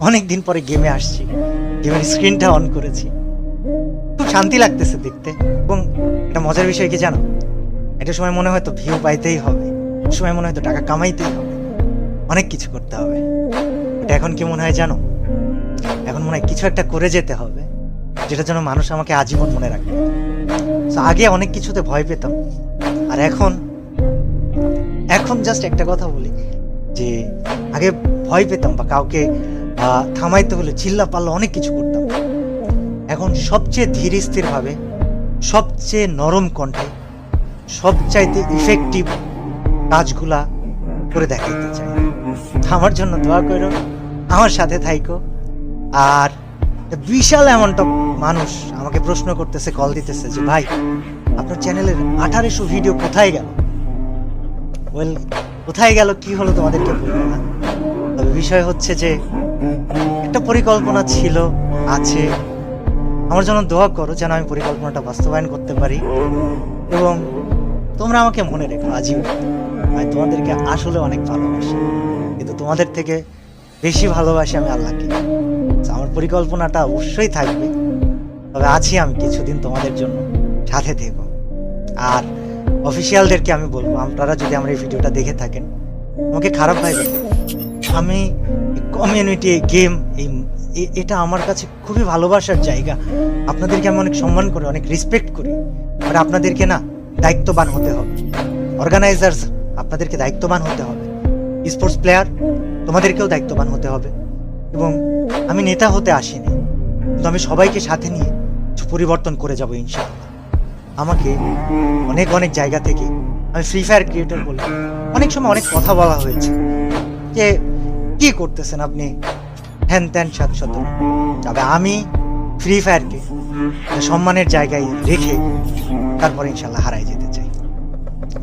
অনেকদিন পরে গেমে আসছি, গেমের স্ক্রিনটা অন করেছি, খুব শান্তি লাগতেছে দেখতে। এবং একটা মজার বিষয় কি জানো, একটা সময় মনে হয়তো ভিউ পাইতেই হবে, একটা সময় মনে হয়তো টাকা কামাইতেই হবে, অনেক কিছু করতে হবে। এটা এখন কি মনে হয় জানো, এখন মনে হয় কিছু একটা করে যেতে হবে যেটার জন্য মানুষ আমাকে আজীবন মনে রাখবে। আগে অনেক কিছুতে ভয় পেতাম, আর এখন এখন জাস্ট একটা কথা বলি যে আগে ভয় পেতাম বা কাউকে থামাইতে হলে চিল্লা পাল্লা অনেক কিছু করতাম, এখন সবচেয়ে ধীর স্থির ভাবে, সবচেয়ে নরম কণ্ঠে, সবচাইতে ইফেক্টিভ কাজগুলা করে দেখাইতে চাই। আমার জন্য দোয়া করো, আমার সাথে থাইকো। আর বিশাল অ্যামাউন্ট অফ মানুষ আমাকে প্রশ্ন করতেছে, কল দিতেছে যে ভাই আপনার চ্যানেলের 1800 ভিডিও কোথায় গেল। ওয়েল, কোথায় গেল কি হলো তোমাদেরকে বলবো না, তবে বিষয় হচ্ছে যে একটা পরিকল্পনা ছিল, আছে। আমার জন্য দোয়া করো যেন আমি পরিকল্পনাটা বাস্তবায়ন করতে পারি, এবং তোমরা আমাকে মনে রেখো আজীবন। আমি তোমাদেরকে আসলে অনেক ভালোবাসি, কিন্তু তোমাদের থেকে বেশি ভালোবাসি আমি আল্লাহকে। আমার পরিকল্পনাটা অবশ্যই থাকবে, তবে আছি আমি কিছুদিন তোমাদের জন্য সাথে থেকো। আর অফিসিয়ালদেরকে আমি বলবো, আপনারা যদি আমার এই ভিডিওটা দেখে থাকেন, আমাকে খারাপ ভাইবেন। আমি কমিউনিটি গেম এটা আমার কাছে খুবই ভালোবাসার জায়গা। আপনাদেরকে আমি অনেক সম্মান করি, অনেক রেসপেক্ট করি, বাট আপনাদেরকে না দায়িত্ববান হতে হবে। অর্গানাইজার্স, আপনাদেরকে দায়িত্ববান হতে হবে। স্পোর্টস প্লেয়ার, তোমাদেরকেও দায়িত্ববান হতে হবে। এবং আমি নেতা হতে আসিনি, কিন্তু আমি সবাইকে সাথে নিয়ে কিছু পরিবর্তন করে যাব ইনশাআল্লাহ। আমাকে অনেক অনেক জায়গা থেকে, আমি ফ্রি ফায়ার ক্রিয়েটর বলে অনেক সময় অনেক কথা বলা হয়েছে যে কি করতেছেন আপনি, হ্যান ত্যান সাত শত। তবে আমি ফ্রি ফায়ারকে সম্মানের জায়গায় রেখে তারপরে ইনশাল্লাহ হারাই যেতে চাই।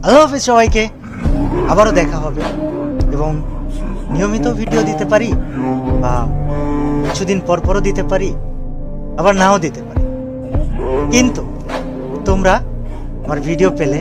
আল্লাহ হাফেজ সবাইকে, আবারও দেখা হবে। এবং নিয়মিত ভিডিও দিতে পারি, বা কিছুদিন পর পরও দিতে পারি, আবার নাও দিতে পারি, কিন্তু তোমরা আমার ভিডিও পেলে